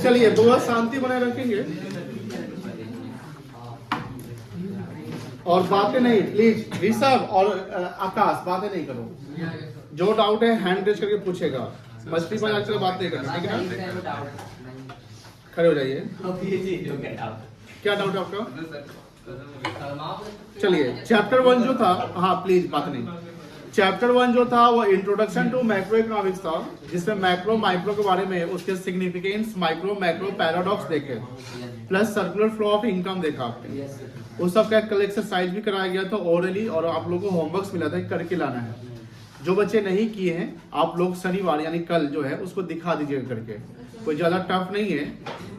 चलिए बहुत शांति बनाए रखेंगे और बातें नहीं, प्लीज ऋषभ और आकाश बातें नहीं करो। जो डाउट है हैंड रेज करके पूछेगा, मस्ती पर आजकल बात नहीं करना, ठीक है ना? खड़े हो जाइए। क्या डाउट है आपका? चलिए चैप्टर 1 जो था, हाँ प्लीज बात नहीं। चैप्टर 1 जो था वो इंट्रोडक्शन टू मैक्रो इकोनॉमिक्स था, जिसमें मैक्रो माइक्रो के बारे में, उसके सिग्निफिकेंस, माइक्रो मैक्रो पैराडॉक्स देखे, plus circular flow of income देखा आपने। उस सब का कल एक्सरसाइज भी कराया गया था ओरली, और आप लोगों को होमवर्क मिला था करके लाना है। जो बच्चे नहीं किए हैं आप लोग शनिवार यानी कल जो है उसको दिखा दीजिएगा करके, कोई ज्यादा टफ नहीं है।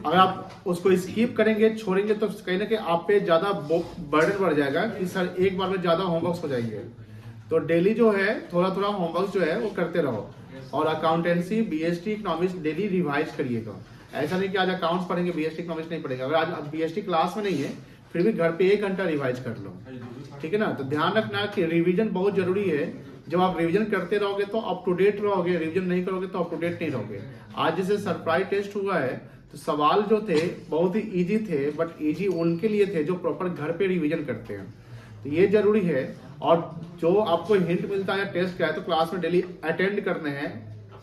अगर आप उसको स्किप करेंगे, छोड़ेंगे, तो कहीं ना कहीं आप पे ज्यादा बर्डन बढ़ जाएगा कि सर एक बार में ज्यादा होमवर्क हो जाएंगे। तो डेली जो है थोड़ा थोड़ा होमवर्क जो है वो करते रहो, और accountancy, BST, economics daily revise करिएगा। ऐसा नहीं कि आज अकाउंट्स पढ़ेंगे बीएसटी इकोनॉमिक्स नहीं पढ़ेगा। अगर आज बीएसटी क्लास में नहीं है फिर भी घर पे 1 घंटा रिवाइज कर लो, ठीक है ना? तो ध्यान रखना कि रिवीजन बहुत जरूरी है। जब आप रिवीजन करते रहोगे तो अप टू डेट रहोगे, रिवीजन नहीं करोगे तो अप टू डेट नहीं रहोगे। आज जैसे सरप्राइज टेस्ट हुआ है तो सवाल जो थे बहुत ही इजी थे, बट इजी उनके लिए थे जो प्रॉपर घर पे रिवीजन करते हैं। तो ये जरूरी है। और जो आपको हिंट मिलता है टेस्ट का है तो क्लास में डेली अटेंड करने हैं,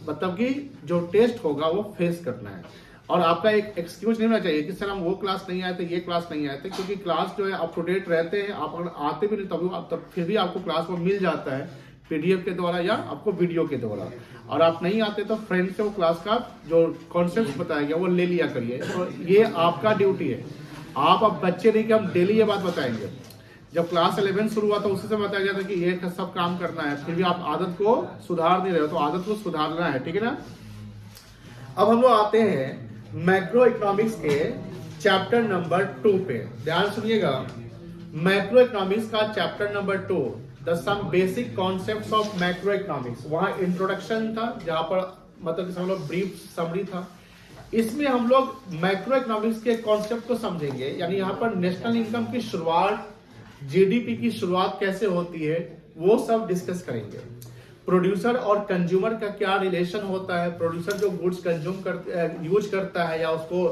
मतलब कि जो टेस्ट होगा वो फेस करना है। और आपका एक एक्सक्यूज नहीं होना चाहिए कि सर हम वो क्लास नहीं आए थे, ये क्लास नहीं आए थे, क्योंकि क्लास जो है अप टू डेट रहते हैं। आप अगर आते भी नहीं तब फिर भी आपको क्लास में मिल जाता है पीडीएफ के द्वारा या आपको वीडियो के द्वारा। और आप नहीं आते तो फ्रेंड से वो क्लास का जो कॉन्सेप्ट बताया गया वो ले लिया करिए। तो ये आपका ड्यूटी है। आप अब बच्चे नहीं कि हम डेली ये बात बताएंगे। जब क्लास 11 शुरू हुआ तो उसी से बताया गया था कि ये सब काम करना है, फिर भी आप आदत को सुधार नहीं रहे हो, तो आदत को सुधारना है, ठीक है ना? अब हम लोग आते हैं मैक्रो इकोनॉमिक्स के चैप्टर नंबर 2 पे। ध्यान सुनिएगा, मैक्रो इकोनॉमिक्स का chapter number 2, the some basic concepts of macroeconomics. वहां इंट्रोडक्शन था, जहां पर मतलब हम लोग ब्रीफ समरी था। इसमें हम लोग मैक्रो इकोनॉमिक्स के कॉन्सेप्ट को समझेंगे, यानी यहाँ पर नेशनल इनकम की शुरुआत, जीडीपी की शुरुआत कैसे होती है वो सब डिस्कस करेंगे। प्रोड्यूसर और कंज्यूमर का क्या रिलेशन होता है, प्रोड्यूसर जो गुड्स कंज्यूम यूज करता है या उसको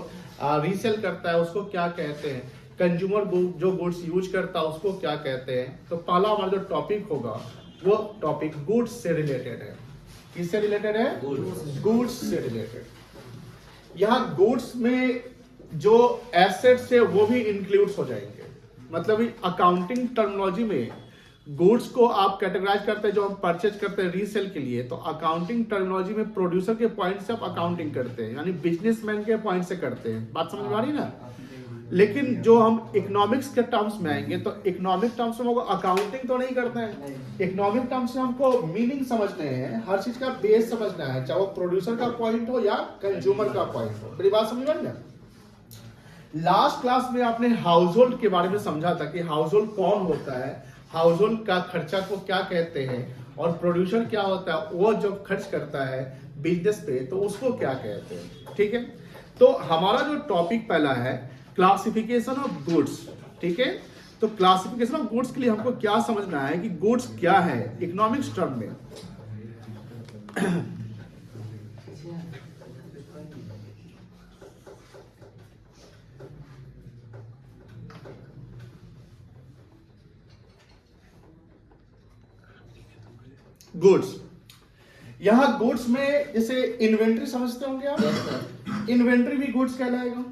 रीसेल करता है उसको क्या कहते हैं, कंज्यूमर जो गुड्स यूज करता है उसको क्या कहते हैं। तो पहला हमारा जो टॉपिक होगा वो टॉपिक गुड्स से रिलेटेड है। किससे रिलेटेड है? गुड्स से रिलेटेड। यहाँ गुड्स में जो एसेट्स है वो भी इंक्लूड हो जाएंगे। मतलब अकाउंटिंग टर्मिनोलॉजी में गुड्स को आप कैटेगराइज करते हैं, जो हम परचेज करते हैं रीसेल के लिए, तो अकाउंटिंग टर्मिनोलॉजी में प्रोड्यूसर के पॉइंट से आप अकाउंटिंग करते हैं, यानी बिजनेसमैन के पॉइंट से करते हैं। बात समझ में आ रही ना? लेकिन जो हम इकोनॉमिक्स के टर्म्स में आएंगे तो इकोनॉमिक टर्म्स में हमको अकाउंटिंग तो नहीं करते हैं। इकोनॉमिक टर्म्स में हमको मीनिंग समझने हैं, हर चीज का बेस समझना है, चाहे वो प्रोड्यूसर का पॉइंट हो या कंज्यूमर का पॉइंट हो। मेरी बात समझ में ना? लास्ट क्लास में आपने हाउस होल्ड के बारे में समझा था कि हाउस होल्ड कौन होता है, हाउस होल्ड का खर्चा को क्या कहते हैं, और प्रोड्यूसर क्या होता है, वो जो खर्च करता है बिजनेस पे तो उसको क्या कहते हैं, ठीक है? तो हमारा जो टॉपिक पहला है क्लासिफिकेशन ऑफ गुड्स, ठीक है? तो क्लासिफिकेशन ऑफ गुड्स के लिए हमको क्या समझना है कि गुड्स क्या है इकोनॉमिक्स टर्म में। गुड्स, यहां गुड्स में जैसे इन्वेंट्री समझते होंगे आप, इन्वेंट्री भी गुड्स कहलाएगा।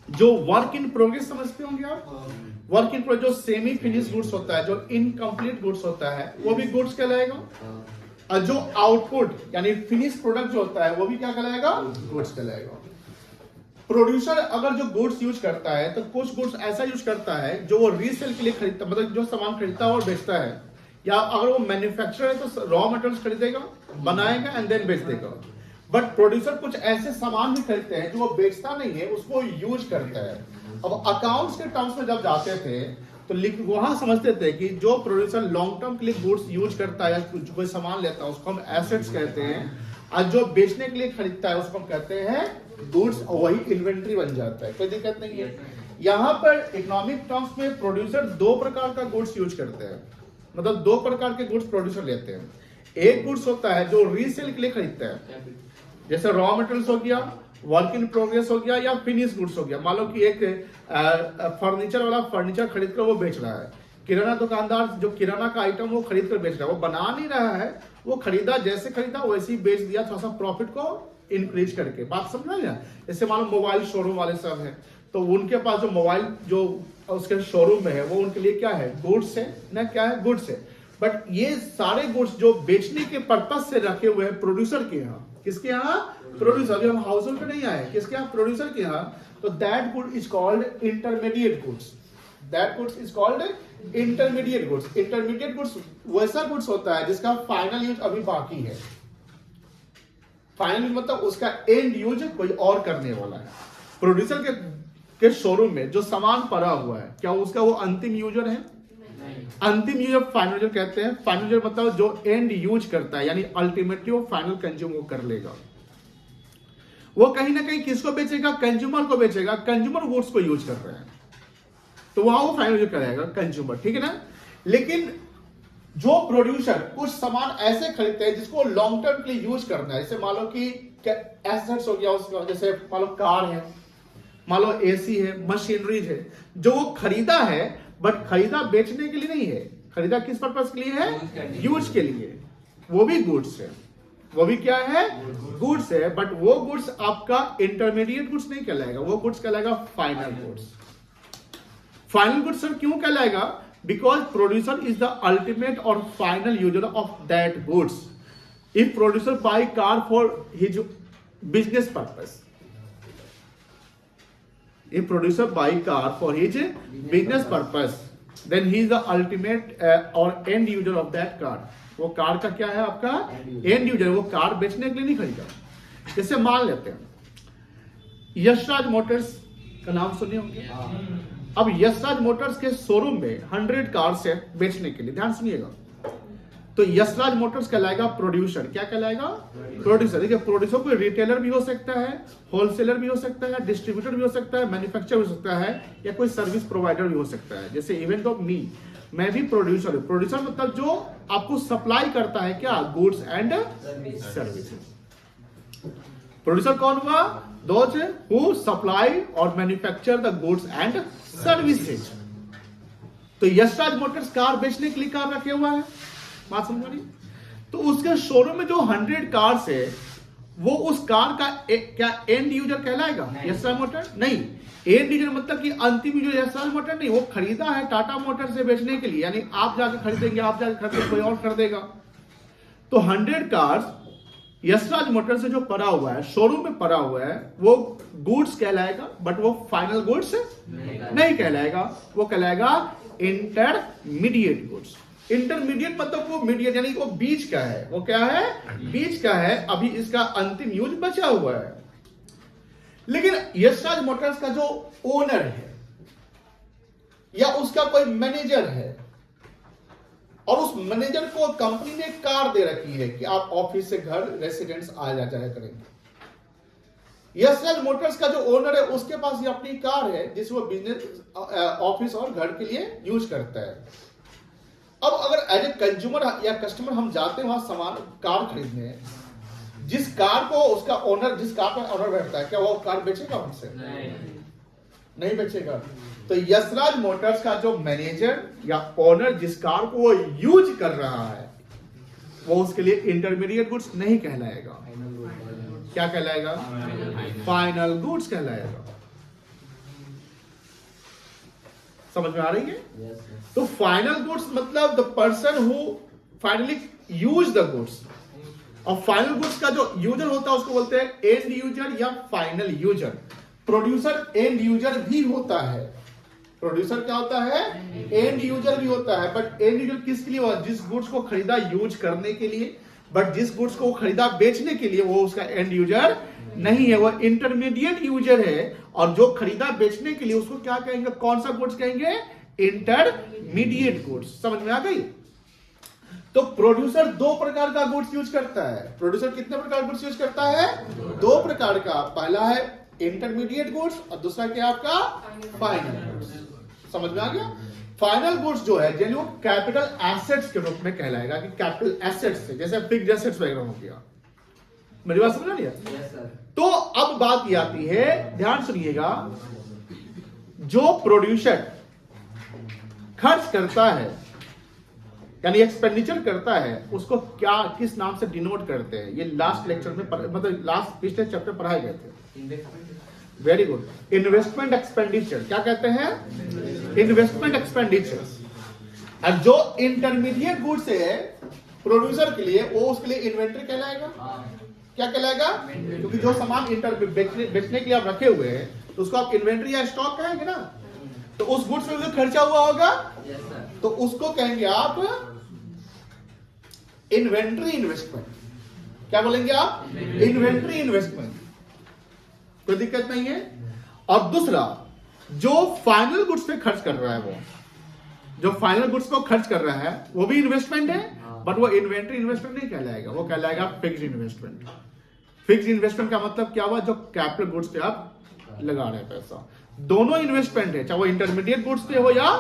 जो वर्क इन प्रोग्रेस समझते होंगे आप, वर्क इन प्रोग्रेस जो सेमी फिनिश गुड्स होता है, जो इनकम्प्लीट गुड्स होता है वो भी गुड्स कहलाएगा। और जो आउटपुट यानी फिनिश प्रोडक्ट जो होता है वो भी क्या कहलाएगा? गुड्स कहलाएगा। प्रोड्यूसर अगर जो गुड्स यूज करता है तो कुछ गुड्स ऐसा यूज करता है जो वो रीसेल के लिए खरीदता, मतलब जो सामान खरीदता है और बेचता है, या अगर वो मैन्युफैक्चरर है तो रॉ मटेरियल्स खरीदेगा, बनाएगा एंड देन बेच देगा। बट प्रोड्यूसर कुछ ऐसे सामान भी खरीदते हैं जो वो बेचता नहीं है, उसको यूज करता है। अब अकाउंट्स के टर्म्स में जब जाते थे तो वहां समझते थे कि जो प्रोड्यूसर लॉन्ग टर्म के लिए गुड्स यूज करता है या कोई सामान लेता है उसको हम एसेट्स कहते हैं, और जो बेचने के लिए खरीदता है उसको हम कहते हैं गुड्स, और वही इन्वेंट्री बन जाता है। कोई दिक्कत नहीं है। यहाँ पर इकोनॉमिक टर्म्स में प्रोड्यूसर 2 प्रकार का गुड्स यूज करते हैं, मतलब 2 प्रकार के गुड्स प्रोड्यूसर लेते हैं। एक गुड्स होता है जो रीसेल के लिए खरीदता है, जैसे रॉ मटेरियल्स हो गया, वर्क इन प्रोग्रेस हो गया, या फिनिश गुड्स हो गया। मान लो कि एक फर्नीचर वाला फर्नीचर खरीद कर वो बेच रहा है, किराना दुकानदार जो किराना का आइटम वो खरीद कर बेच रहा है, वो बना नहीं रहा है, वो खरीदा जैसे खरीदा वैसे ही बेच दिया, थोड़ा सा प्रॉफिट को इंक्रीज करके। बात समझ रहे हैं? जैसे मान लो मोबाइल शोरूम वाले सब हैं, तो उनके पास जो मोबाइल जो उसके शोरूम में है वो उनके लिए क्या है, गुड्स है ना, क्या है, गुड्स है। बट ये सारे गुड्स जो बेचने के पर्पज से रखे हुए हैं प्रोड्यूसर के यहाँ, किसके यहाँ, प्रोड्यूसर। अभी हम हाउस होल्ड पे नहीं आए, किसके यहाँ, प्रोड्यूसर के यहाँ। तो that good is called intermediate goods, that goods is called intermediate goods. Intermediate goods वैसा गुड्स होता है जिसका फाइनल यूज अभी बाकी है। फाइनल यूज मतलब उसका एंड यूज कोई और करने वाला है। प्रोड्यूसर के शोरूम में जो सामान पड़ा हुआ है, क्या उसका वो अंतिम यूजर है? अंतिम यूजर फाइनल यूजर कहते हैं। फाइनल यूजर मतलब जो एंड यूज करता है, यानी अल्टीमेटली वो फाइनल कंज्यूम वो कर लेगा। वो कहीं ना कहीं किसको बेचेगा, कंज्यूमर को बेचेगा। कंज्यूमर गुड्स को यूज कर रहे हैं तो वहां वो फाइनल यूज करेगा कंज्यूमर, ठीक है ना। लेकिन जो प्रोड्यूसर कुछ सामान ऐसे खरीदते हैं जिसको लॉन्ग टर्म के लिए यूज करना है, जैसे मान लो कि एसेट्स हो गया उसका, जैसे मान लो कार है, मान लो एसी है, मशीनरीज है, जो वो खरीदा है बट खरीदा बेचने के लिए नहीं है, खरीदा किस पर्पस के लिए है, यूज के लिए। वो भी गुड्स है, वो भी क्या है, गुड्स है। बट वो गुड्स आपका इंटरमीडिएट गुड्स नहीं कहलाएगा, वो गुड्स कहलाएगा final goods. Final goods sir क्यों कहलाएगा? Because producer is the ultimate और final user of that goods. If producer buy car for his business purpose, if producer buy car for his business purpose, then he is the ultimate or end user of that car. वो car का क्या है, आपका and user. वो car बेचने के लिए नहीं खरीदा। जैसे मान लेते हैं यशराज मोटर्स का नाम सुने होंगे। अब यशराज मोटर्स के शोरूम में 100 कार्स है बेचने के लिए, ध्यान सुनिएगा। तो यशराज मोटर्स कहलाएगा प्रोड्यूसर। क्या कहलाएगा, प्रोड्यूसर। देखिए प्रोड्यूसर कोई रिटेलर भी हो सकता है, होलसेलर भी हो सकता है, डिस्ट्रीब्यूटर भी हो सकता है, मैन्युफैक्चरर हो सकता है, या कोई सर्विस प्रोवाइडर भी हो सकता है। जैसे इवेंट ऑफ मी, मैं भी प्रोड्यूसर हूं। प्रोड्यूसर मतलब जो आपको सप्लाई करता है क्या, गुड्स एंड सर्विसेज। प्रोड्यूसर कौन हुआ, दोज हु सप्लाई और manufacture the goods and services. तो यशराज मोटर्स कार बेचने के लिए कार रखे हुआ है, बात समझ रही। तो उसके शोरूम में जो 100 कार्स है, वो उस कार का क्या एंड यूजर कहलाएगा, यशराज मोटर नहीं। एंड यूजर मतलब कि अंतिम यूजर यशराज मोटर नहीं। वो खरीदा है टाटा मोटर से बेचने के लिए, यानी आप जाके खरीदेंगे, आप जाके खरीदेंगे, कोई और खरीदेगा। तो 100 कार्स यशराज मोटर से जो पड़ा हुआ है, शोरूम में पड़ा हुआ है, वो गुड्स कहलाएगा, बट वो फाइनल गुड्स नहीं कहलाएगा। वो कहलाएगा इंटरमीडिएट गुड्स। इंटरमीडिएट मतलब वो मीडिएट, यानी वो बीच का है। वो क्या है, बीच का है, अभी इसका अंतिम यूज बचा हुआ है। लेकिन यशराज मोटर्स का जो ओनर है या उसका कोई मैनेजर है, और उस मैनेजर को कंपनी ने कार दे रखी है कि आप ऑफिस से घर रेसिडेंट्स आ जाया करेंगे। यशराज मोटर्स का जो ओनर है उसके पास ये अपनी कार है जिसे वो बिजनेस, ऑफिस और घर के लिए यूज करता है। अब अगर एज ए कंज्यूमर या कस्टमर हम जाते हैं वहां सामान कार खरीदने, जिस कार को उसका ओनर, जिस कार का ओनर बैठता है, क्या वो कार बेचेगा हमसे? नहीं बेचेगा। तो यशराज मोटर्स का जो मैनेजर या ओनर जिस कार को वो यूज कर रहा है, वो उसके लिए इंटरमीडिएट गुड्स नहीं कहलाएगा। क्या कहलाएगा, फाइनल गुड्स कहलाएगा। समझ में आ रही है? तो फाइनल गुड्स मतलब the person who finally use the goods. और फाइनल गुड्स का जो यूजर होता है उसको बोलते हैं एंड यूजर या final user. Producer and user भी होता है। प्रोड्यूसर क्या होता है, एंड यूजर भी होता है। बट एंड यूजर किसके लिए हुआ, जिस गुड्स को खरीदा यूज करने के लिए। बट जिस गुड्स को खरीदा बेचने के लिए, वो उसका एंड यूजर नहीं है, वो इंटरमीडिएट यूजर है। और जो खरीदा बेचने के लिए उसको क्या कहेंगे, कौन सा गुड्स कहेंगे, इंटरमीडिएट गुड्स। समझ में आ गई? तो प्रोड्यूसर दो प्रकार का गुड्स यूज करता है। प्रोड्यूसर कितने प्रकार गुड्स यूज करता है, दो प्रकार का। पहला है इंटरमीडिएट गुड्स और दूसरा क्या आपका फाइनल गुड्स। समझ में आ गया? फाइनल गुड्स जो है जो कैपिटल एसेट्स के रूप में कहलाएगा कि कैपिटल एसेट्स से, जैसे फिक्स्ड एसेट्स वगैरह हो गया। मेरी बात समझ लिया? तो अब बात ये आती है, ध्यान सुनिएगा, जो प्रोड्यूसर खर्च करता है यानी एक्सपेंडिचर करता है उसको क्या किस नाम से डिनोट करते हैं, ये लास्ट लेक्चर में मतलब लास्ट पिछले चैप्टर पढ़ाए गए थे। Very good. इन्वेस्टमेंट एक्सपेंडिचर क्या कहते हैं? Investment expenditure. और जो इंटरमीडिएट गुड्स है प्रोड्यूसर के लिए, वो उसके लिए इन्वेंट्री कहलाएगा। क्या कहलाएगा? क्योंकि जो सामान बेचने के लिए आप रखे हुए हैं तो उसको आप इन्वेंट्री या स्टॉक कहेंगे ना, तो उस गुड्स में जो खर्चा हुआ होगा तो उसको कहेंगे आप इन्वेंट्री इन्वेस्टमेंट। क्या बोलेंगे आप? Inventory investment. कोई दिक्कत नहीं है। और दूसरा, जो फाइनल गुड्स पे खर्च कर रहा है, वो जो फाइनल गुड्स को खर्च कर रहा है वो भी इन्वेस्टमेंट है, बट वो इन्वेंट्री इन्वेस्टमेंट नहीं कहलाएगा, वो कहलाएगा फिक्स्ड इन्वेस्टमेंट। फिक्स्ड इन्वेस्टमेंट का मतलब क्या हुआ? जो कैपिटल गुड्स पे आप लगा रहे हैं पैसा, दोनों इन्वेस्टमेंट है, चाहे वो इंटरमीडिएट गुड्स पे हो या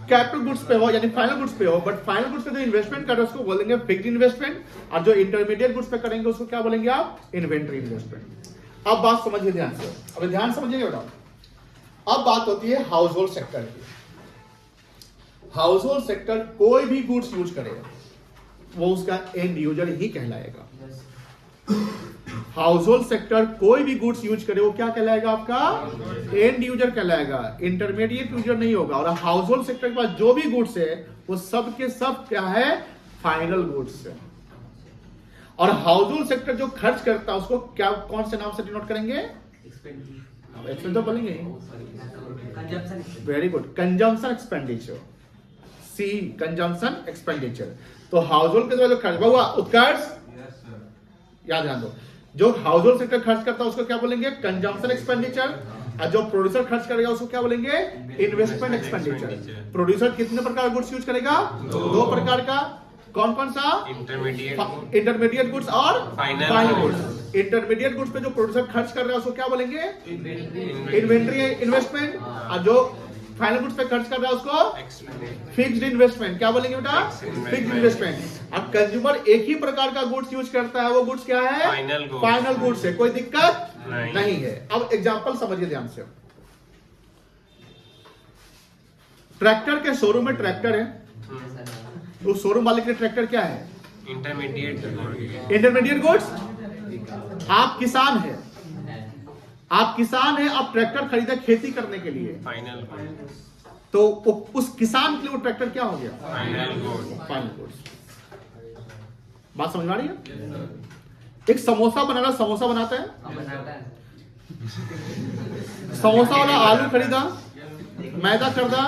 कैपिटल गुड्स पे हो यानी फाइनल गुड्स पे हो। बट फाइनल गुड्स पे जो इन्वेस्टमेंट कर रहे हैं उसको बोलेंगे फिक्स्ड इन्वेस्टमेंट, और जो इंटरमीडिएट गुड्स पे करेंगे उसको क्या बोलेंगे आप? Inventory investment. अब बात समझिए ध्यान से, अब ध्यान समझिएगा बेटा। अब बात होती है हाउस होल्ड सेक्टर की। हाउस होल्ड सेक्टर कोई भी गुड्स यूज करेगा वो उसका एंड यूजर ही कहलाएगा। हाउस होल्ड सेक्टर कोई भी गुड्स यूज करे वो क्या कहलाएगा? आपका एंड यूजर कहलाएगा, इंटरमीडिएट यूजर नहीं होगा। और हाउस होल्ड सेक्टर के पास जो भी गुड्स है वो सब के सब क्या है? फाइनल गुड्स है। और हाउस होल्ड सेक्टर जो खर्च करता है उसको क्या कौन से नाम से डिनोट करेंगे? एक्सपेंडिचर तो बोलेंगे। Very good, consumption expenditure. See, consumption expenditure. तो हाउस होल्ड के द्वारा जो खर्च हुआ उत्कर्ष, याद ध्यान दो, जो हाउस होल्ड सेक्टर खर्च करता है उसको क्या बोलेंगे? Consumption expenditure. और जो प्रोड्यूसर खर्च करेगा उसको क्या बोलेंगे? Investment expenditure. प्रोड्यूसर कितने प्रकार का गुड्स यूज करेगा? दो प्रकार का। कौन कौन सा? इंटरमीडिएट गुड्स और फाइनल गुड्स। इंटरमीडिएट गुड्स पे जो प्रोड्यूसर खर्च कर रहा है उसको क्या बोलेंगे? Inventory investment. और जो फाइनल गुड्स पे खर्च कर रहा है उसको फिक्स्ड इन्वेस्टमेंट। क्या बोलेंगे बेटा? Fixed investment. अब कंज्यूमर एक ही प्रकार का गुड्स यूज करता है, वो गुड्स क्या है? फाइनल गुड्स है। कोई दिक्कत नहीं है। अब एग्जांपल समझिए ध्यान से। ट्रैक्टर के शोरूम में ट्रैक्टर है, तो शोरूम वाले के ट्रैक्टर क्या है? Intermediate goods. आप किसान है, आप किसान है, आप ट्रैक्टर खरीदा खेती करने के लिए, फाइनल। तो उस किसान के लिए वो ट्रैक्टर क्या हो गया? Final goods. बात समझ में आ रही है? एक समोसा बनाना, समोसा बनाता है, समोसा वाला आलू खरीदा, मैदा खरीदा,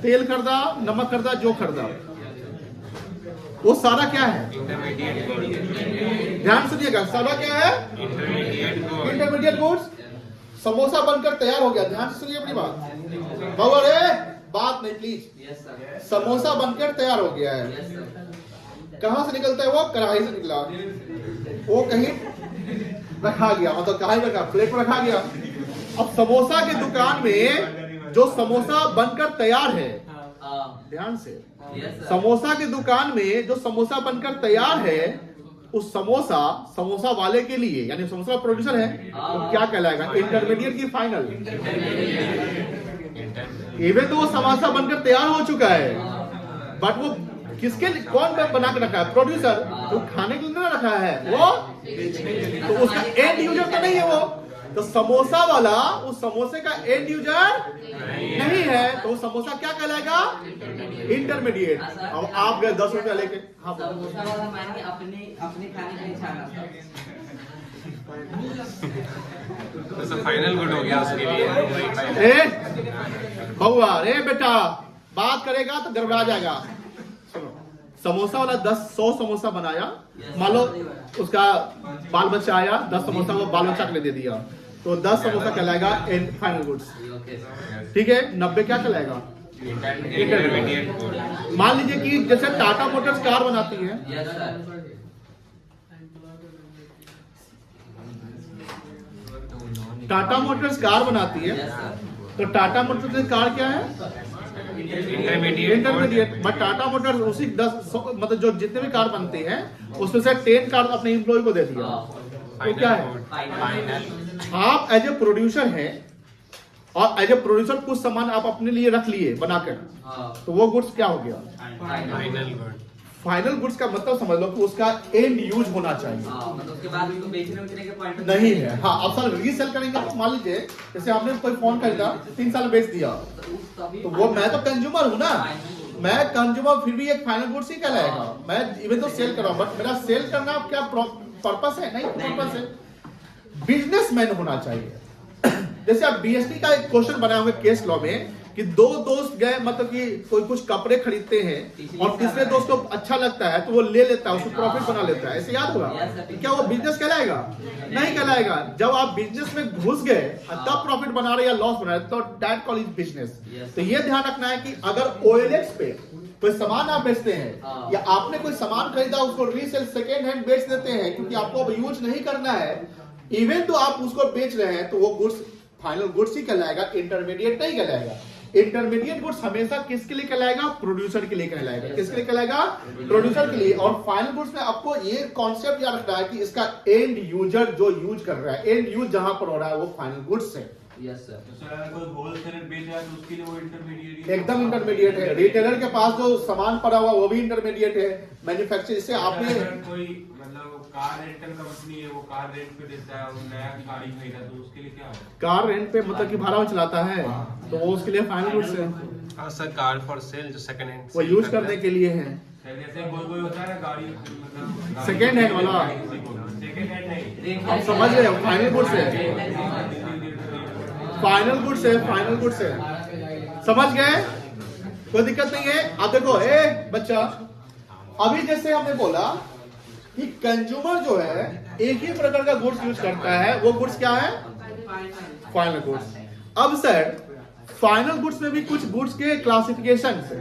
तेल खरीदा, नमक खरीदा, जो खरीदा, वो सारा क्या है? ध्यान सुनिएगा, सारा क्या है? Intermediate goods. समोसा बनकर तैयार हो गया, ध्यान से सुनिए अपनी बात। बाबा रे, बात नहीं प्लीज। समोसा बनकर तैयार हो गया है, कहां से निकलता है वो? कढ़ाई से निकला, वो कहीं रखा गया, मतलब कढ़ाई रखा, प्लेट में रखा गया। अब समोसा के दुकान में जो समोसा बनकर तैयार है, ध्यान से, समोसा के दुकान में जो समोसा बनकर तैयार है, उस समोसा वाले के लिए यानी समोसा प्रोड्यूसर है, तो क्या कहलाएगा? इंटरमीडिएट की फाइनल। इवन तो वो समोसा बनकर तैयार हो चुका है, बट वो किसके कौन बना के रखा है? प्रोड्यूसर। तो खाने के लिए ना रखा है वो, तो उसका एंड यूजर तो नहीं है वो। तो समोसा वाला उस समोसे का एंड यूजर नहीं है, तो वो समोसा क्या कहलाएगा? इंटरमीडिएट। अब आप गए 10 रुपया लेके, हाँ, समोसा वाला मान के अपने खाने का इच्छा तो फाइनल गुड हो गया उसके लिए। बउआ रे बेटा, बात करेगा तो गड़बड़ा जाएगा। समोसा वाला 100 समोसा बनाया, मान लो उसका बाल बच्चा आया, 10 समोसा वो बाल बच्चा के लिए दे दिया, तो 10 समोसा कहलाएगा फाइनल गुड्स। ठीक है, 90 क्या कहलाएगा? इंटरमीडिएट। मान लीजिए कि जैसे टाटा मोटर्स कार बनाती है, टाटा मोटर्स कार बनाती है, तो टाटा मोटर्स की कार क्या है? इंटरमीडिएट। बट टाटा मोटर्स उसी 10 मतलब जो जितने भी कार बनते हैं उसमें से 10 कार अपने एम्प्लॉय को दे दिया। तो क्या है, आप एज ए प्रोड्यूसर हैं और एज ए प्रोड्यूसर कुछ सामान आप अपने लिए रख लिए बनाकर, तो वो गुड्स क्या हो गया, फाइनल गुड। फाइनल गुड्स का मतलब समझ लो कि उसका एंड यूज होना चाहिए, मतलब उसके बाद उसको बेचने उतने के पॉइंट नहीं है। हाँ, आप सर रीसेल करेंगे तो मान लीजिए जैसे आपने कोई फोन खरीदा 3 साल बेच दिया, तो वो मैं तो कंज्यूमर हूँ ना, मैं कंज्यूमर फिर भी एक फाइनल गुड्स ही कहलाएगा। मैं इवन तो सेल कर रहा हूँ, बट मेरा सेल करना क्या पर्पस है, नहीं पर्पस है, बिजनेसमैन होना चाहिए। जैसे आप बीएसटी का एक क्वेश्चन बनाए होंगे केस लॉ में कि 2 दोस्त गए, मतलब कि कोई कुछ कपड़े खरीदते हैं और तीसरे दोस्त को अच्छा लगता है तो वो ले लेता है, उसको प्रॉफिट बना लेता है, ऐसे याद होगा। क्या वो बिजनेस कहलाएगा, नहीं कहलाएगा। जब आप बिजनेस में घुस गए तब प्रॉफिट बना रहे या लॉस बना रहे, तो दैट कॉल इज बिजनेस। तो ये ध्यान रखना है कि अगर OLX पे कोई सामान आप बेचते हैं या आपने कोई सामान खरीदा उसको रीसेल सेकेंड हैंड बेच देते हैं क्योंकि आपको यूज नहीं करना है, इवन तो आप उसको बेच रहे हैं, तो वो गुड्स फाइनल गुड्स ही कहलाएगा, इंटरमीडिएट नहीं कहलाएगा। इंटरमीडिएट गुड्स हमेशा किसके लिए कहलाएगा, प्रोड्यूसर के लिए कहलाएगा। किसके लिए कहलाएगा, प्रोड्यूसर के लिए। और फाइनल गुड्स में आपको ये कॉन्सेप्ट याद रखना है कि इसका एंड यूजर जो यूज कर रहा है, एंड यूज जहां पर हो रहा है वो फाइनल गुड्स है। Yes sir. तो सर कोई होलसेलर बेच रहा है तो उसके लिए वो इंटरमीडिएट एकदम इंटरमीडिएट है। रिटेलर के पास जो सामान पड़ा हुआ वो भी इंटरमीडिएट है। मैन्युफैक्चर से आपने कोई मतलब कार रेंटल कंपनी है, वो कार रेंट पे देता है, वो नया गाड़ी खरीदा तो उसके लिए क्या होगा? कार रेंट पे मतलब कि भाड़ा में चलाता है तो वो उसके लिए फाइनल गुड्स है, हाँ सर, कार फॉर सेल जो सेकंड हैंड वो यूज करने के लिए है। जैसे कोई होता है ना गाड़ी मतलब सेकेंड हैंड वाला, सेकंड हैंड नहीं, आप समझ रहे हो, फाइनल गुड्स है, फाइनल गुड्स है, फाइनल गुड्स है, समझ गए, कोई दिक्कत नहीं है। आप देखो बच्चा, अभी जैसे हमने बोला कि कंज्यूमर जो है एक ही प्रकार का गुड्स यूज करता है, वो गुड्स क्या है, फाइनल गुड्स। अब सर फाइनल गुड्स में भी कुछ गुड्स के क्लासिफिकेशन है।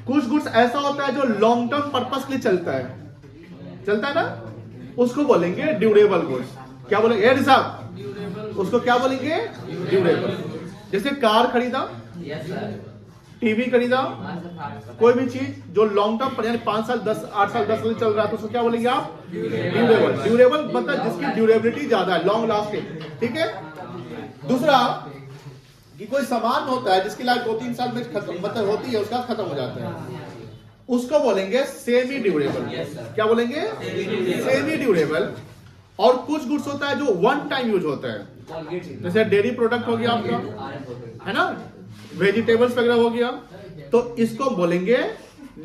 कुछ गुड्स ऐसा होता है जो लॉन्ग टर्म पर्पस के लिए चलता है ना, उसको बोलेंगे ड्यूरेबल गुड्स। क्या बोलेंगे साहब, उसको क्या बोलेंगे, ड्यूरेबल। जैसे कार खरीदा, टीवी खरीदा, कोई भी चीज जो लॉन्ग टर्म पर यानी 5 साल 8 साल 10 साल चल रहा है तो उसको क्या बोलेंगे आप, ड्यूरेबल। ड्यूरेबल मतलब जिसकी ड्यूरेबिलिटी ज्यादा है, लॉन्ग लास्टिंग, ठीक है। दूसरा कि कोई सामान होता है जिसकी लाइफ 2-3 साल में खत्म मतलब होती है, उसका खत्म हो जाता है, उसको बोलेंगे सेमी ड्यूरेबल। क्या बोलेंगे, सेमी ड्यूरेबल। और कुछ गुड्स होता है जो वन टाइम यूज होता है, जैसे डेयरी प्रोडक्ट हो गया आपका, है ना, वेजिटेबल्स वगैरह हो गया, तो इसको बोलेंगे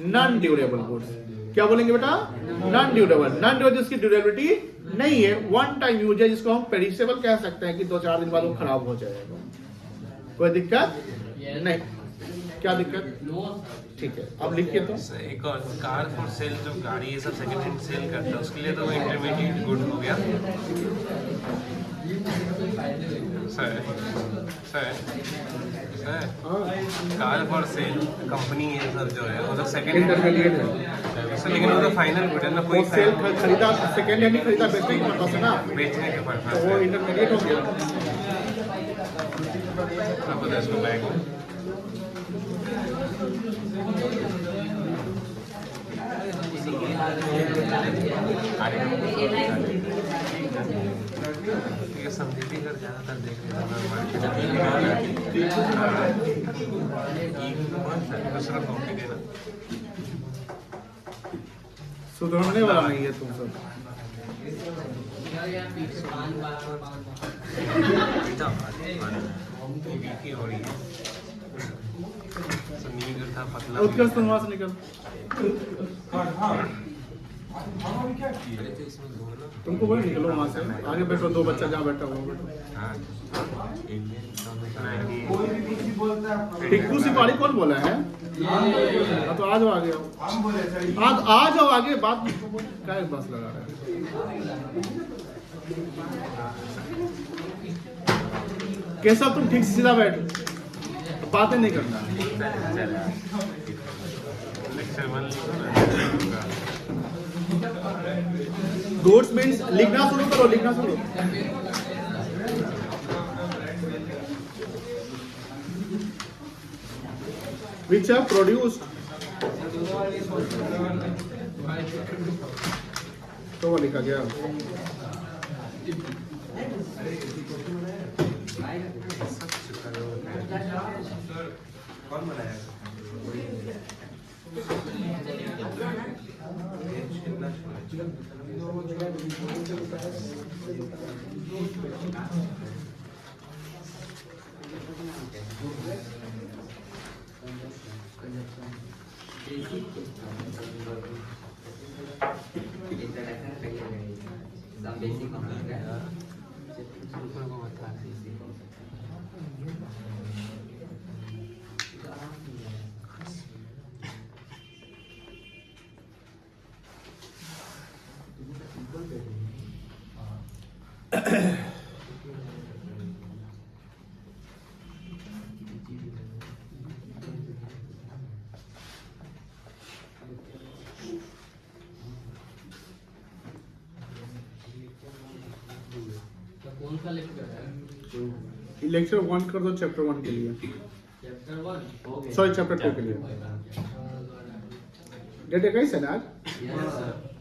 नॉन ड्यूरेबल गुड्स। क्या बोलेंगे बेटा, नॉन ड्यूरेबल। नॉन ड्यूरेबल जिसकी ड्यूरेबिलिटी नहीं है, वन टाइम यूज है, जिसको हम पेरिशेबल कह सकते हैं कि 2-4 दिन बाद वो खराब हो जाएगा। कोई दिक्कत नहीं, क्या दिक्कत, ठीक है। अब लिखिए तो एक और कार फॉर सेल जो गाड़ी ये सब सेकंड हैंड सेल करता है उसके लिए तो वो इंटरमीडिएट गुड हो गया sir. Car for sale company ये सब जो है वो सब सेकंड इंटरमीडिएट है, हैंड, लेकिन वो तो फाइनल गुड है ना, कोई वो सेल खरीदा सेकेंड हैंड नहीं खरीदा, बेचने के पर्पस है ना, बेचने के तो पर्पस वो है। इंटरमीडिएट हो गया। रखो तो इसको बैग में। ये समझी कर ज्यादातर देख दूसरा कॉपी देना सुधरने वाला नहीं है तुम सब। हो रही है था पतला उत्कर्ष तुम वहां से निकल, तुमको बोले निकलो वहां से, आगे बैठो, 2 बच्चा जहाँ बैठा हुआ टिक्कू सिपाही कौन बोला है, तो आ जाओ आगे, आ जाओ आगे, बात क्या बस लगा रहा है। कैसा तुम ठीक से सीधा बैठ, बातें नहीं करना। गुड्स मीन्स लिखना शुरू करो, लिखना शुरू। which have produced तो वो लिखा गया कौन बनाया Some basic concept. कौन सा लेक्चर है? लेक्चर 1 कर दो चैप्टर 1 के लिए, चैप्टर 1 सॉरी चैप्टर 2 के लिए। डेट है कैसे ना यस सर।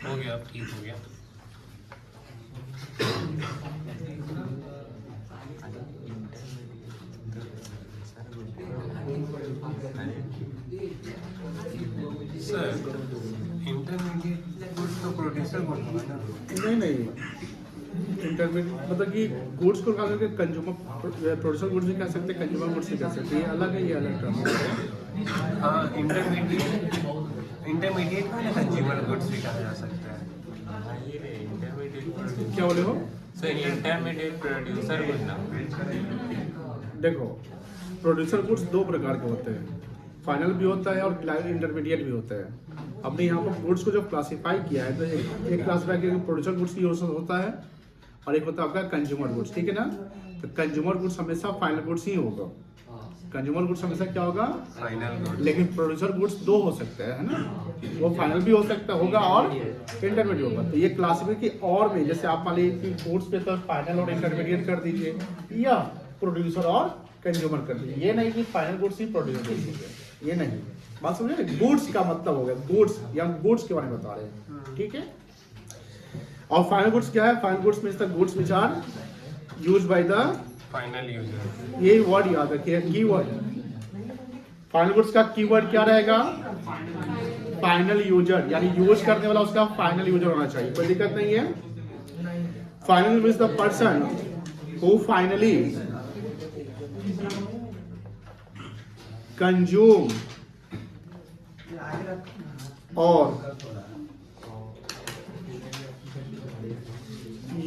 हो गया, ठीक हो गया। सर इंटरमीडिएट गुड्स तो प्रोड्यूसर गुड होगा ना? नहीं इंटरमीडिएट मतलब कि गुड्स को कहा करके कंज्यूमर प्रोड्यूसर गुड्स भी कह सकते हैं, कंज्यूमर गुड्स भी कह सकते हैं, ये अलग है, ये अलग टर्म है। हाँ, इंटरमीडिएट को ना कंज्यूमर गुड्स भी कहा जा सकता है। क्या बोले हो? सर इंटरमीडिएट प्रोड्यूसर गुड ना? देखो प्रोड्यूसर गुड्स दो प्रकार के होते हैं, फाइनल भी होता है और इंटरमीडिएट भी होता है। हमने यहाँ पर गुड्स को जब क्लासिफाई किया है तो एक क्लासिफाई किया प्रोड्यूसर गुड्स यूज होता है और एक होता है आपका कंज्यूमर गुड्स, ठीक है ना। तो कंज्यूमर गुड्स हमेशा फाइनल गुड्स ही होगा, कंज्यूमर गुड्स हमेशा क्या होगा? Final goods. लेकिन प्रोड्यूसर गुड्स दो हो सकते हैं, है ना, वो फाइनल भी हो सकता होगा और इंटरमीडिएट होगा। तो ये क्लासिफाई की और में जैसे आप मान लीजिए गुड्स पे तो फाइनल और इंटरमीडिएट कर दीजिए या प्रोड्यूसर और कंज्यूमर कर दीजिए, ये नहीं कि फाइनल गुड्स ही प्रोड्यूसर गुड्स, ये नहीं। बात समझे ना, गुड्स का मतलब हो गया गुड्स, या गुड्स के बारे में बता रहे हैं, ठीक है। और फाइनल गुड्स क्या है? Final goods means the goods which are used by the final user. ये वर्ड याद रखिए, कीवर्ड। फाइनल गुड्स का कीवर्ड क्या रहेगा? फाइनल यूजर, यानी यूज करने वाला उसका फाइनल यूजर होना चाहिए, कोई दिक्कत नहीं है। Final means the person who finally consume और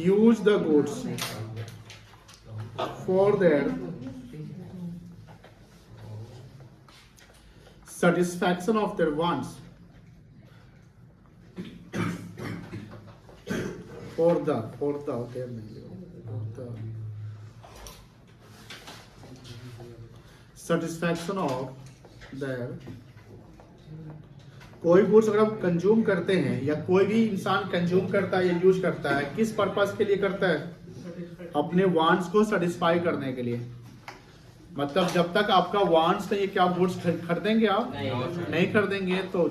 use the goods for their satisfaction of their wants for the okay for the satisfaction of their कोई गुड्स अगर हम कंज्यूम करते हैं या कोई भी इंसान कंज्यूम करता है या यूज करता है, किस पर्पस के लिए करता है? अपने वांट्स को सेटिस्फाई करने के लिए। मतलब जब तक आपका वांट्स नहीं है, क्या गुड्स खरीदेंगे आप? नहीं खरीदेंगे। तो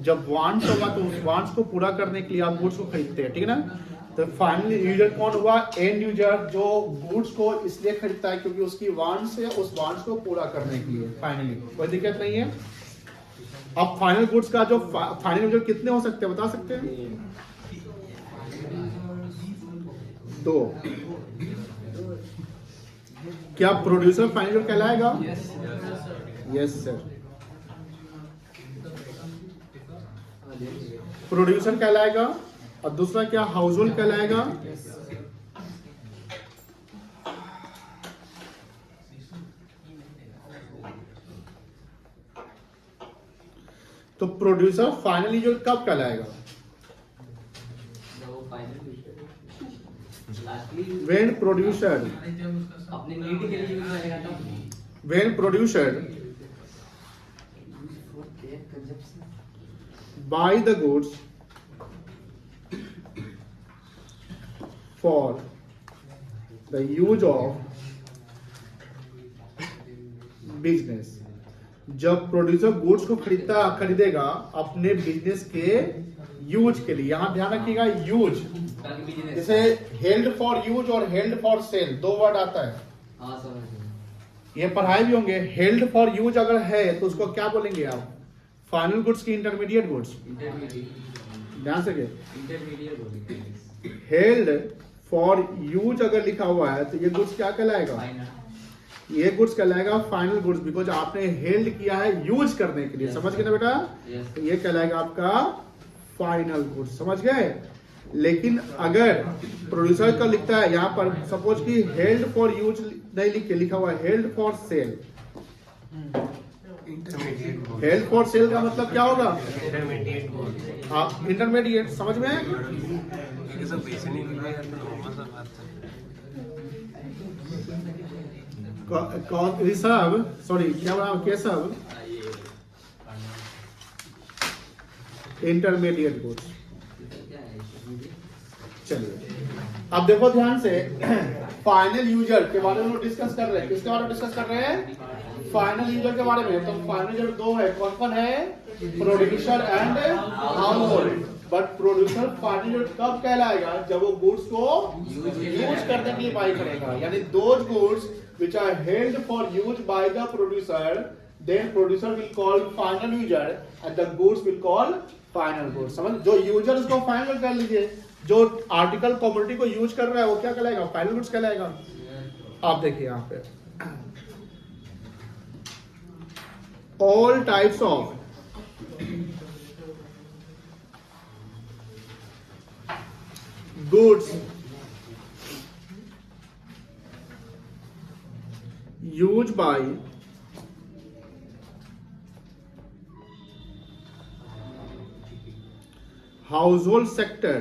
जब वांट्स होगा तो उस वांट्स को पूरा करने के लिए आप गुड्स को खरीदते हैं, ठीक है ना? तो फाइनली यूजर कौन हुआ? एंड यूजर, जो गुड्स को इसलिए खरीदता है क्योंकि उसकी वांट्स है, उस वांट्स को पूरा करने के लिए। फाइनली कोई दिक्कत नहीं है। अब फाइनल गुड्स का जो फाइनल यूजर कितने हो सकते हैं बता सकते हैं? 2। क्या प्रोड्यूसर फाइनल यूजर कहलाएगा? यस सर, प्रोड्यूसर कहलाएगा। और दूसरा क्या? हाउस होल्ड कहलाएगा। तो प्रोड्यूसर फाइनल यूजर कब कहलाएगा? When producer अपने नीड के लिए यूज करेगा तब। when producer buy the goods for the use of business, जब प्रोड्यूसर गुड्स को खरीदेगा अपने बिजनेस के यूज के लिए। यहां ध्यान रखिएगा, यूज, जैसे हेल्ड फॉर यूज और हेल्ड फॉर सेल 2 वर्ड आता है। हाँ समझ। ये पढ़ाए भी होंगे। हेल्ड फॉर यूज अगर है तो उसको क्या बोलेंगे आप? फाइनल गुड्स की इंटरमीडिएट गुड्स। ध्यान से इंटरमीडिएट बोलेंगे। हेल्ड फॉर यूज अगर लिखा हुआ है तो ये गुड्स क्या कहलाएगा? ये गुड्स कहलाएगा फाइनल गुड्स, बिकॉज आपने हेल्ड किया है यूज करने के लिए। समझ गए ना बेटा? तो ये कहलाएगा आपका फाइनल गुड्स। समझ गए? लेकिन अगर प्रोड्यूसर का लिखता है यहाँ पर, सपोज कि हेल्ड फॉर यूज नहीं लिख के लिखा हुआ है held for cell. Held for cell का मतलब क्या होगा? इंटरमीडिएट। आप इंटरमीडिएट, समझ में? ये सब पैसे नहीं मिल रहे हैं तो नॉर्मल सा बात है। रिसर्व, सॉरी क्या बोला? Keshav intermediate goods. चलिए अब देखो ध्यान से, फाइनल यूजर के बारे में डिस्कस कर रहे हैं। किसके बारे में डिस्कस कर रहे हैं? फाइनल यूजर के बारे में। तो फाइनल यूजर 2 है। कौन कौन है? Producer and house hold. But producer final user कब कहलाएगा? जब वो गुड्स को यूज करने के लिए बाय करेगा। यानी those goods which are held for use by the producer, then producer will call final user and the goods will call final goods। समझ? जो यूजर उसको फाइनल कर लीजिए, जो आर्टिकल कमोडिटी को यूज कर रहा है वो क्या कहलाएगा? फाइनल गुड्स कहलाएगा। आप देखिए यहाँ पे all types of goods used by household sector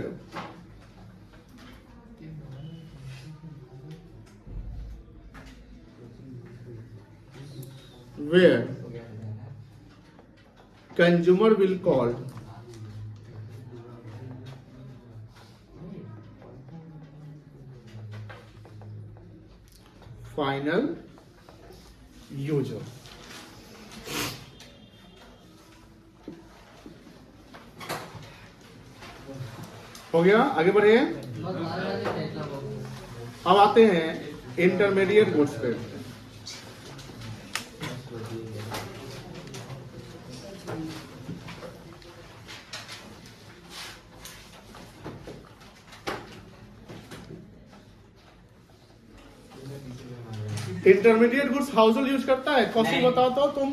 where consumer will call final user। हो गया? आगे बढ़िए। अब आते हैं इंटरमीडिएट गुड्स पे। Intermediate goods house hold use करता है? कौशिक बताओ तो तुम।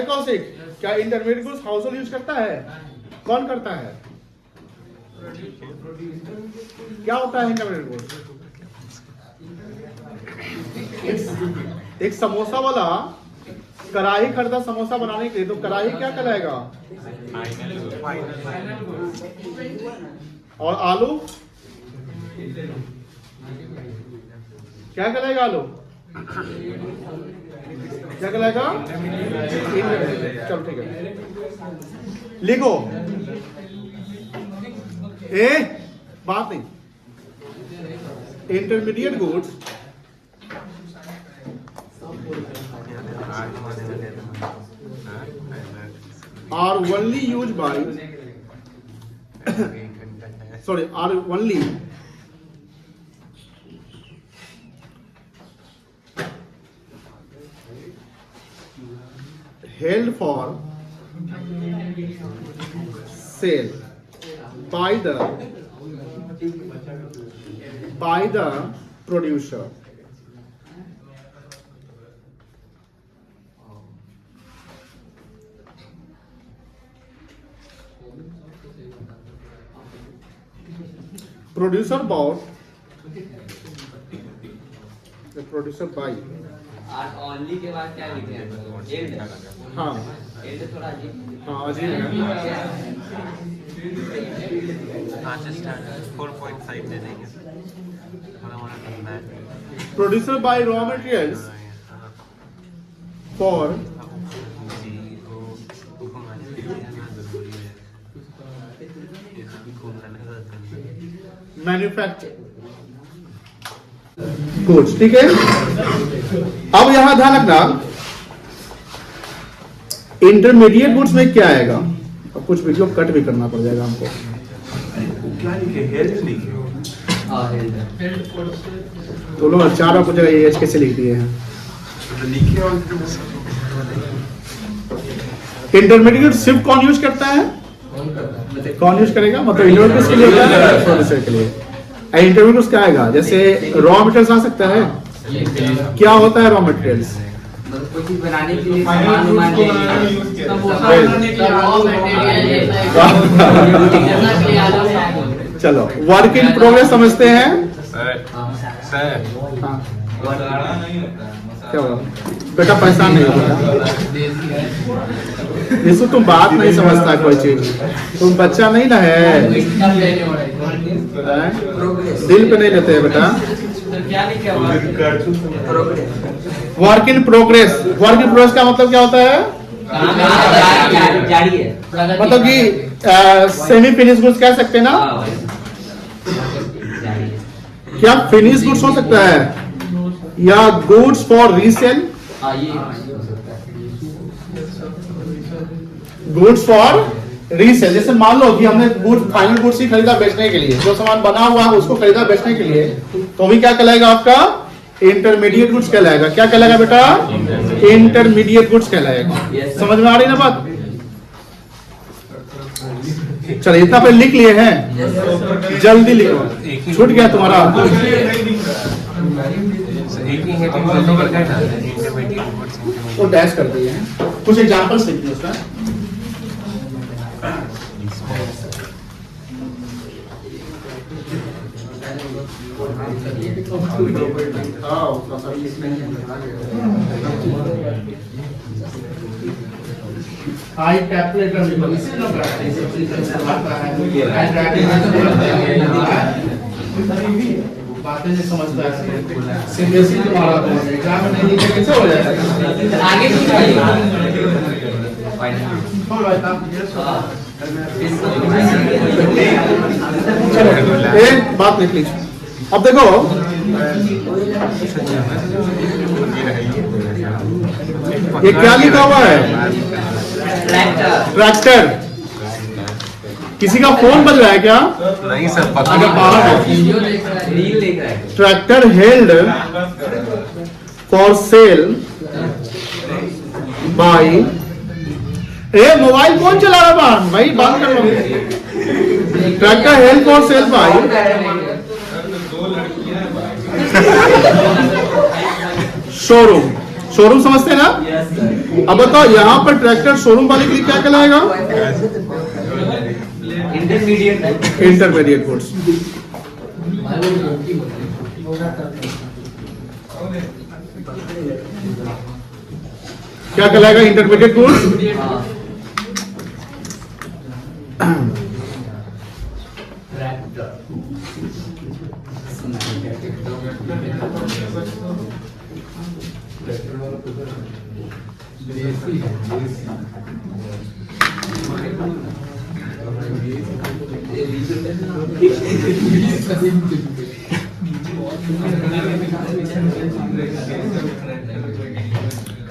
कौशिक, क्या intermediate goods house hold use करता है? कौन करता है? क्या होता है इंटरमीडिएट गुड्स? एक समोसा वाला कढ़ाई खरीदा समोसा बनाने के लिए, तो कढ़ाई क्या कहलाएगा? और आलू क्या कहलाएगा आलू? क्या कहलाएगा? चलो ठीक है, लिखो। ए बात नहीं, intermediate goods are only used by sorry are only held for sale by the producer. Producer bought, the producer buy. और ओनली के बाद क्या लिखे हैं? एंड। हाँ एंड थोड़ा अजीब। हाँ अजीब है। हाँ जस्ट 4.5 दे देंगे, थोड़ा मोड़ा करना है। Producer buy raw materials for जी को घुमाने के लिए ना जरूरी है, ये भी घूमना नहीं रहता। मैन्युफैक्चर गुड्स, ठीक है। अब यहां ध्यान रखना, इंटरमीडिएट गुड्स में क्या आएगा। अब कुछ वीडियो कट भी करना पड़ जाएगा हमको। तो लोग 4 कुछ जगह ये कैसे लिख दिए हैं। इंटरमीडिएट सिर्फ कौन यूज करता है? कौन यूज करेगा? मतलब इंटरमीडिएट के लिए होता है, प्रोड्यूसर के लिए। इंटरमीडिएट क्या आएगा? जैसे रॉ मटेरियल्स आ सकता है। क्या होता है रॉ मटेरियल्स? कोई चीज बनाने के लिए सामान उमान चलो वर्क इन प्रोग्रेस समझते हैं। सर हाँ। क्या हुआ बेटा? परेशान नहीं होगा यीशु, तुम बात नहीं समझता कोई चीज, तुम बच्चा नहीं ना है, दिल पे नहीं लेते हैं बेटा। Work in progress, work in progress का मतलब क्या होता है? जारी है, मतलब कि सेमी फिनिश गुड्स कह सकते हैं ना। क्या फिनिश गुड्स हो सकता है या goods for resale? Goods for resale. जैसे मान लो कि हमने गुड्स, फाइनल गुड्स ही खरीदा बेचने के लिए, जो सामान बना हुआ है उसको खरीदा बेचने के लिए, तो भी क्या कहलाएगा आपका? इंटरमीडिएट गुड्स कहलाएगा। क्या कहलाएगा बेटा? इंटरमीडिएट गुड्स कहलाएगा। समझ में आ रही ना बात? चलो इतना पे लिख लिए हैं, जल्दी लिखो, छूट गया तुम्हारा। वो डैश कर दिए हैं, कुछ एग्जांपल्स लिख दिए उसका। हाई कैलकुलेटर भी बनी से लोग बातें नहीं समझता है। सीरियसली तुम्हारा एग्जाम में नहीं लिखे कैसे हो जाएगा? आगे चलो एक बात देख लीजिए। अब देखो ये क्या लिखा हुआ है? ट्रैक्टर। किसी का फोन बज रहा है क्या? नहीं सर, अगर बाहर है। रील देख रहा है। Tractor held for sale by. ए मोबाइल कौन चला रहा है बाहर? भाई बात कर लो। Tractor held for sale by showroom. Showroom समझते हैं ना? अब बताओ यहाँ पर ट्रैक्टर शोरूम वाले के लिए क्या कहलाएगा? Intermediate goods. क्या कहलाएगा इंटरमीडिएट गुड्स?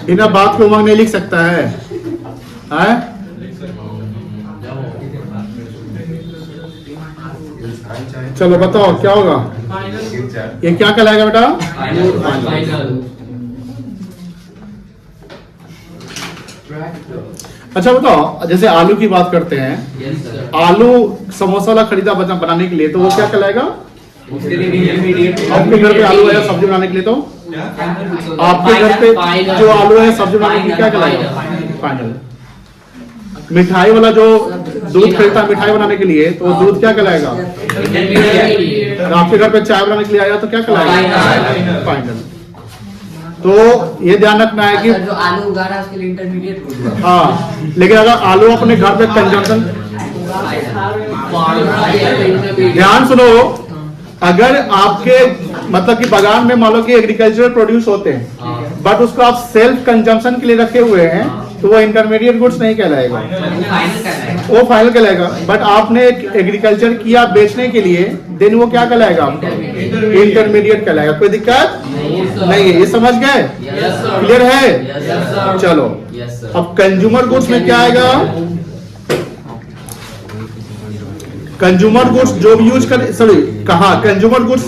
बिना बात के उमंग नहीं लिख सकता है, हैं? चलो बताओ क्या होगा, ये क्या कहलाएगा बेटा? अच्छा बताओ, जैसे आलू की बात करते हैं, आलू समोसा वाला खरीदा बनाने के लिए, तो वो क्या कहलाएगा? आपके घर पे आलू है सब्जी बनाने के लिए, तो आपके घर पे जो आलू है सब्जी बनाने के लिए क्या कहलाएगा? फाइनल। मिठाई वाला जो दूध खरीदता है मिठाई बनाने के लिए, तो वो दूध क्या कहलाएगा? और आपके घर पे चाय बनाने के लिए आया तो क्या कहलाएगा? फाइनल। तो ये ध्यान रखना है कि जो आलू उगा रहा है उसके लिए इंटरमीडिएट, हाँ, लेकिन अगर आलू अपने घर पे कंजम्पशन, ध्यान सुनो, अगर आपके मतलब कि बागान में मान लो कि एग्रीकल्चरल प्रोड्यूस होते हैं, बट उसको आप सेल्फ कंजम्पशन के लिए रखे हुए हैं, तो वो इंटरमीडिएट गुड्स नहीं कहलाएगा, वो फाइनल कहलाएगा। बट आपने एग्रीकल्चर किया बेचने के लिए, देन वो क्या कहलाएगा? इंटरमीडिएट कहलाएगा। कोई दिक्कत नहीं है, ये समझ गए? क्लियर है? चलो, अब कंज्यूमर गुड्स में क्या आएगा? कंज्यूमर गुड्स जो भी यूज कर, सॉरी कहा, कंज्यूमर गुड्स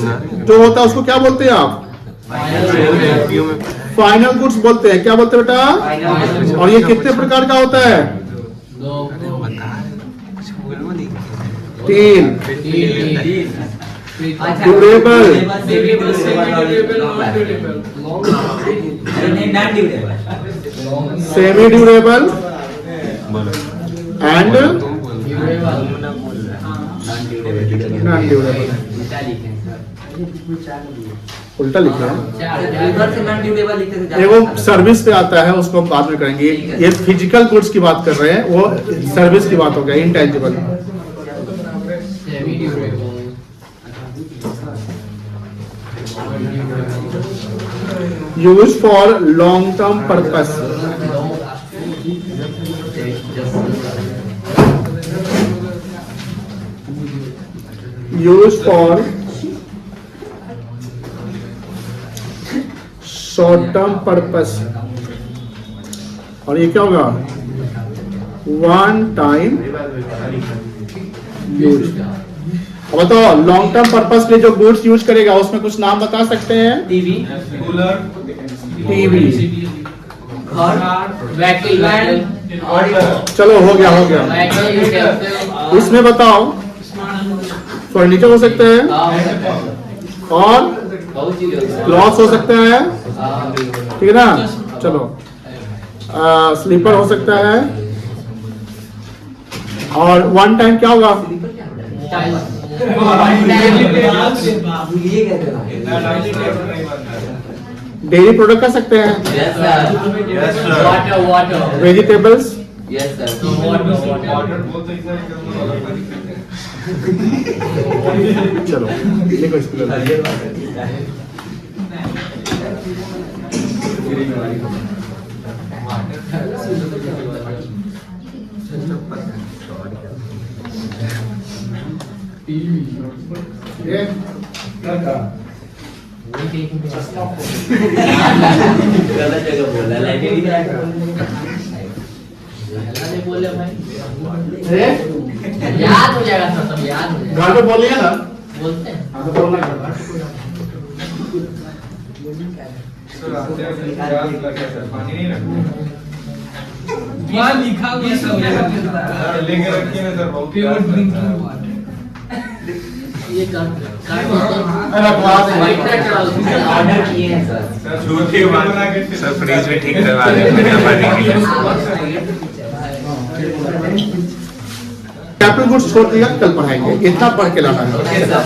जो होता है उसको क्या बोलते हैं आप? फाइनल गुड्स बोलते हैं। क्या बोलते हैं बेटा? और ये कितने प्रकार का होता है? 3। Durable, semi durable and non durable. उल्टा लिखा है, वो सर्विस पे आता है, उसको हम बाद में करेंगे। ये फिजिकल गुड्स की बात कर रहे हैं, वो सर्विस की बात हो गया, intangible. Use for long term purpose, use for short term purpose. और ये क्या होगा? One time use. अब बताओ, लॉन्ग टर्म पर्पस के लिए जो गुड्स यूज करेगा उसमें कुछ नाम बता सकते हैं? टीवी, कूलर, टीवी, वैक्यूम, चलो हो गया। इसमें बताओ, फर्नीचर हो सकता है और क्लॉथ हो सकता है, ठीक है ना? चलो, स्लीपर हो सकता है। और वन टाइम क्या होगा? डेयरी प्रोडक्ट कर सकते हैं, वेजिटेबल्स, चलो देखो इसको गलत जगह बोला, लाइब्रेरी बोले भाई, याद हो जाएगा सर, सब याद हो जाएगा। घर पे बोलिए ना, बोलते हैं। हाँ तो बोलना पानी नहीं रखते, वहाँ लिखा हुआ सब लेके रखिए ना सर, बहुत प्योर ड्रिंकिंग वाटर। ये ऑर्डर किए हैं सर, छोटे बना के सर फ्रिज में ठीक करवा देंगे कैपिटल गुड्स छोड़ दिया, कल पढ़ाएंगे, इतना पढ़ के लाना है। Okay sir.